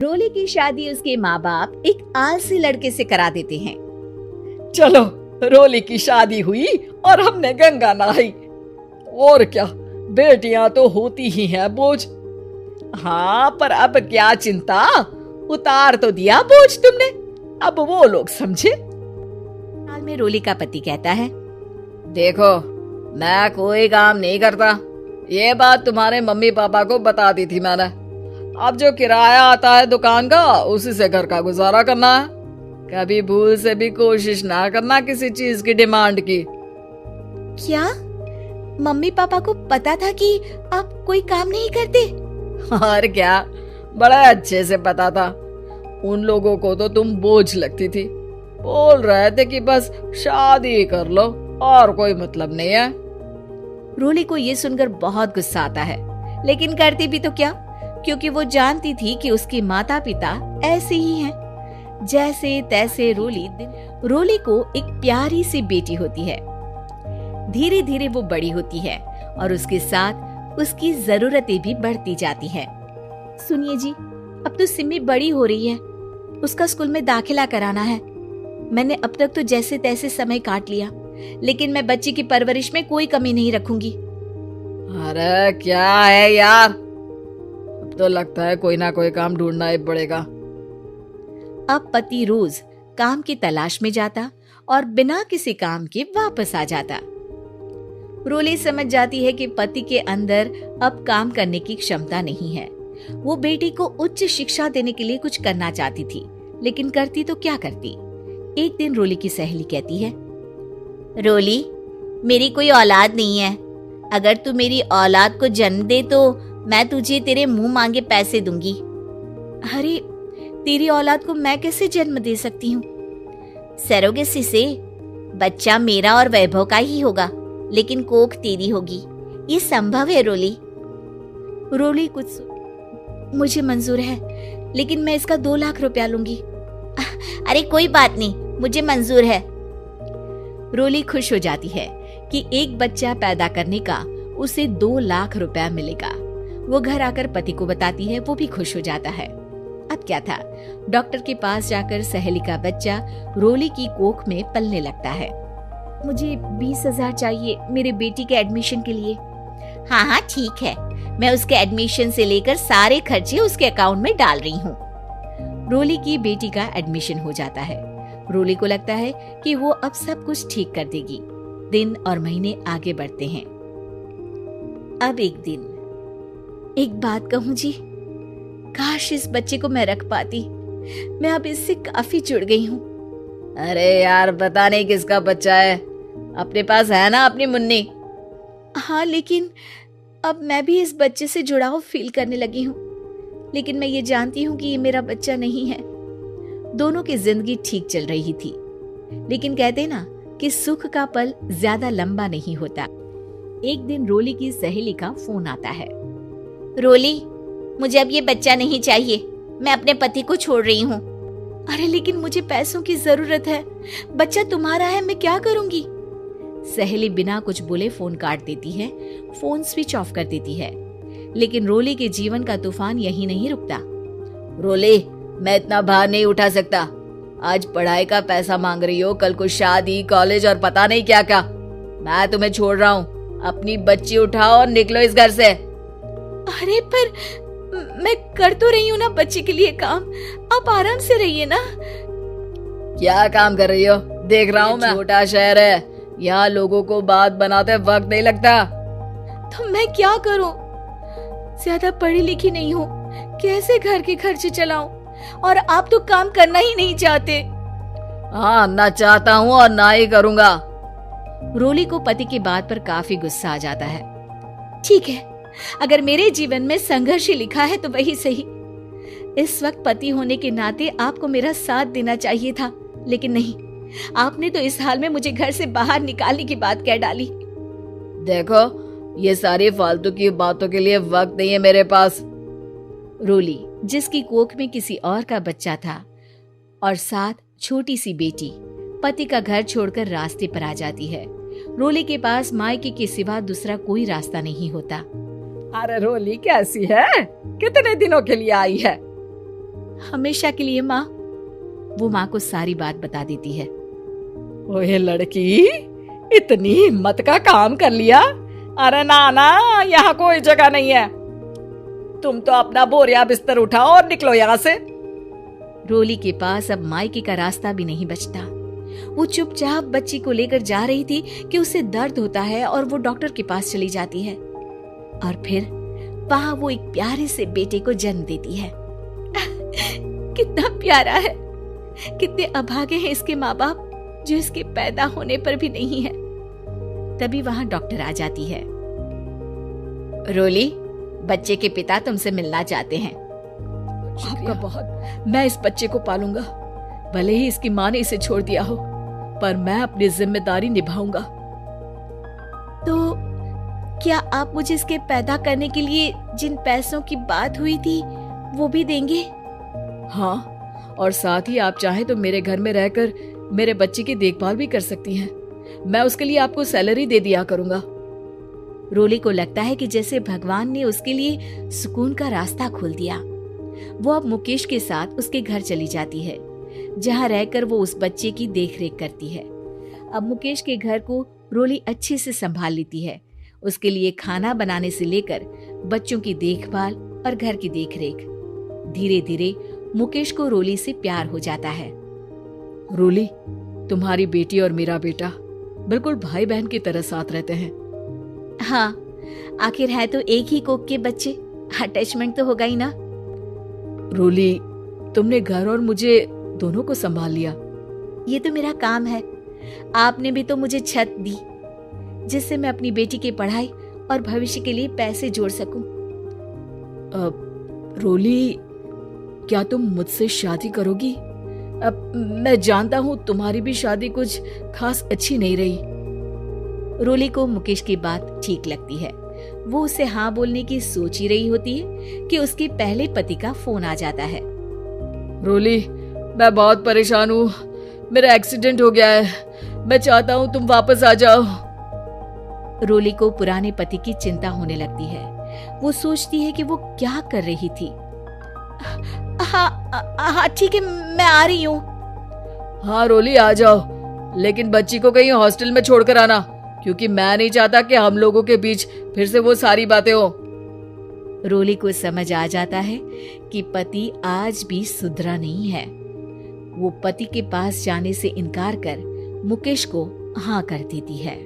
रोली की शादी उसके माँ बाप एक आलसी लड़के से करा देते हैं। चलो, रोली की शादी हुई और हमने गंगा नहाई। और क्या, बेटियां तो होती ही हैं बोझ। हाँ, पर अब क्या चिंता, उतार तो दिया बोझ तुमने, अब वो लोग समझे। हाल में रोली का पति कहता है, देखो, मैं कोई काम नहीं करता, ये बात तुम्हारे मम्मी पापा को बता दी थी मैंने। अब जो किराया आता है दुकान का, उसी से घर का गुजारा करना है। कभी भूल से भी कोशिश ना करना किसी चीज की डिमांड की। क्या मम्मी पापा को पता था कि आप कोई काम नहीं करते? और क्या, बड़ा अच्छे से पता था। उन लोगों को तो तुम बोझ लगती थी, बोल रहे थे कि बस शादी कर लो और कोई मतलब नहीं है। रोली को ये सुनकर बहुत गुस्सा आता है, लेकिन करती भी तो क्या, क्योंकि वो जानती थी कि उसके माता पिता ऐसे ही हैं। जैसे तैसे रोली को एक प्यारी सी बेटी होती है। धीरे धीरे वो बड़ी होती है और उसके साथ उसकी जरूरतें भी बढ़ती जाती हैं। सुनिए जी, अब तो सिमी बड़ी हो रही है, उसका स्कूल में दाखिला कराना है। मैंने अब तक तो जैसे तैसे समय काट लिया, लेकिन मैं बच्ची की परवरिश में कोई कमी नहीं रखूंगी। अरे क्या है यार, अब तो लगता है कोई ना कोई काम ढूंढना ही पड़ेगा। अब पति रोज काम की तलाश में जाता और बिना किसी काम के वापस आ जाता। रोली समझ जाती है कि पति के अंदर अब काम करने की क्षमता नहीं है। वो बेटी को उच्च शिक्षा देने के लिए कुछ करना चाहती थी, लेकिन करती तो क्या करती। एक दिन रोली की सहेली कहती है, रोली, मेरी कोई औलाद नहीं है। अगर तू मेरी औलाद को जन्म दे तो मैं तुझे तेरे मुंह मांगे पैसे दूंगी। अरे, तेरी औलाद को मैं कैसे जन्म दे सकती हूँ? सरोगेसी से बच्चा मेरा और वैभव का ही होगा, लेकिन कोख तेरी होगी। ये संभव है रोली? रोली मुझे मंजूर है, लेकिन मैं इसका 2 लाख रुपया लूंगी। अरे कोई बात नहीं, मुझे मंजूर है। रोली खुश हो जाती है कि एक बच्चा पैदा करने का उसे 2 लाख रुपया मिलेगा। वो घर आकर पति को बताती है, वो भी खुश हो जाता है। अब क्या था, डॉक्टर के पास जाकर सहेली का बच्चा रोली की कोख में पलने लगता है। मुझे 20,000 चाहिए मेरे बेटी के एडमिशन के लिए। हाँ हाँ ठीक है, मैं उसके एडमिशन से लेकर सारे खर्चे उसके अकाउंट में डाल रही हूँ। रोली की बेटी का एडमिशन हो जाता है। रोली को लगता है कि वो अब सब कुछ ठीक कर देगी। दिन और महीने आगे बढ़ते हैं। अब एक दिन, एक बात कहूँ जी, काश इस बच्चे को मैं रख पाती। मैं अब इससे काफी जुड़ गई हूँ। अरे यार, पता नहीं किसका बच्चा है, अपने पास है ना अपनी मुन्नी। हाँ, लेकिन अब मैं भी इस बच्चे से जुड़ाव फील करने लगी हूँ, लेकिन मैं ये जानती हूँ कि ये मेरा बच्चा नहीं है। दोनों की जिंदगी ठीक चल रही थी, लेकिन कहते ना कि सुख का पल ज्यादा लंबा नहीं होता। एक दिन रोली की सहेली का फोन आता है। रोली, मुझे अब ये बच्चा नहीं चाहिए, मैं अपने पति को छोड़ रही हूँ। अरे लेकिन मुझे पैसों की जरूरत है, बच्चा तुम्हारा है, मैं क्या करूंगी? सहेली बिना कुछ बोले फोन काट देती है, फोन स्विच ऑफ कर देती है। लेकिन रोली के जीवन का तूफान यही नहीं रुकता। रोली, मैं इतना भार नहीं उठा सकता। आज पढ़ाई का पैसा मांग रही हो, कल को शादी, कॉलेज और पता नहीं क्या क्या। मैं तुम्हें छोड़ रहा हूँ, अपनी बच्ची उठाओ और निकलो इस घर से। अरे पर मैं कर तो रही हूँ ना बच्ची के लिए काम, आप आराम से रहिए ना। क्या काम कर रही हो? देख रहा हूँ मैं। छोटा शहर है, यहाँ लोगों को बात बनाते वक्त नहीं लगता। तो मैं क्या करूँ? ज्यादा पढ़ी लिखी नहीं हूँ, कैसे घर के खर्चे चलाऊं? और आप तो काम करना ही नहीं चाहते। हाँ, ना चाहता हूँ और ना ही करूँगा। रोली को पति की बात पर काफी गुस्सा आ जाता है। ठीक है, अगर मेरे जीवन में संघर्ष ही लिखा है तो वही सही। इस वक्त पति होने के नाते आपको मेरा साथ देना चाहिए था, लेकिन नहीं, आपने तो इस हाल में मुझे घर से बाहर निकालने की बात कह डाली। देखो, ये सारी फालतू की बातों के लिए वक्त नहीं है मेरे पास। रोली, जिसकी कोख में किसी और का बच्चा था और साथ छोटी सी बेटी, पति का घर छोड़कर रास्ते पर आ जाती है। रोली के पास मायके के सिवा दूसरा कोई रास्ता नहीं होता। अरे रोली कैसी है? कितने दिनों के लिए आई है? हमेशा के लिए माँ। वो माँ को सारी बात बता देती है। ओए लड़की, इतनी हिम्मत का काम कर लिया। अरे ना ना, यहाँ कोई जगह नहीं है। तुम तो अपना बोरिया बिस्तर उठाओ और निकलो यहाँ से। रोली के पास अब मायके का रास्ता भी नहीं बचता। वो चुपचाप बच्ची को लेकर जा रही थी कि उसे दर्द होता है और वो डॉक्टर के पास चली जाती है और फिर वहां वो एक प्यारे से बेटे को जन्म देती है। कितना प्यारा है, कितने अभागे हैं इसके माँ बाप जो इसके पैदा होने पर भी नहीं है। तभी वहां डॉक्टर आ जाती है। रोली, बच्चे के पिता तुमसे मिलना चाहते हैं। आपका बहुत। मैं इस बच्चे को पालूंगा, भले ही इसकी माँ ने इसे छोड़ दिया हो, पर मैं अपनी जिम्मेदारी निभाऊंगा। तो क्या आप मुझे इसके पैदा करने के लिए जिन पैसों की बात हुई थी वो भी देंगे? हाँ, और साथ ही आप चाहें तो मेरे घर में रहकर मेरे बच्चे की देखभाल भी कर सकती हैं। मैं उसके लिए आपको सैलरी दे दिया करूंगा। रोली को लगता है कि जैसे भगवान ने उसके लिए सुकून का रास्ता खोल दिया। वो अब मुकेश के साथ उसके घर चली जाती है, जहाँ रहकर वो उस बच्चे की देखरेख करती है। अब मुकेश के घर को रोली अच्छे से संभाल लेती है। उसके लिए खाना बनाने से लेकर बच्चों की देखभाल और घर की देखरेख। धीरे धीरे मुकेश को रोली से प्यार हो जाता है। रोली, तुम्हारी बेटी और मेरा बेटा बिल्कुल भाई बहन की तरह साथ रहते हैं। हाँ, आखिर है तो एक ही कोख के बच्चे, अटैचमेंट तो होगा ही ना। रोली, तुमने घर और मुझे दोनों को संभाल लिया। ये तो मेरा काम है। आपने भी तो मुझे छत दी जिससे मैं अपनी बेटी की पढ़ाई और भविष्य के लिए पैसे जोड़ सकूं। रोली, क्या तुम मुझसे शादी करोगी? अब मैं जानता हूँ तुम्हारी भी शादी कुछ खास अच्छी नहीं रही। रोली को मुकेश की बात ठीक लगती है। वो उसे हाँ बोलने की सोच ही रही होती है कि उसके पहले पति का फोन आ जाता है। रोली, मैं बहुत परेशान हूँ। मेरा एक्सीडेंट हो गया है। मैं चाहता हूँ तुम वापस आ जाओ। रोली को पुराने पति की चिंता होने लगती है। वो सोचती है कि वो क्या कर रही थी। हाँ ठीक है, मैं आ रही हूँ। हाँ रोली, आ जाओ, लेकिन बच्ची को कहीं हॉस्टल में छोड़कर आना, क्योंकि मैं नहीं चाहता कि हम लोगों के बीच फिर से वो सारी बातें हो। रोली को समझ आ जाता है कि पति आज भी सुधरा नहीं है। वो पति के पास जाने से इनकार कर मुकेश को हाँ कर देती है।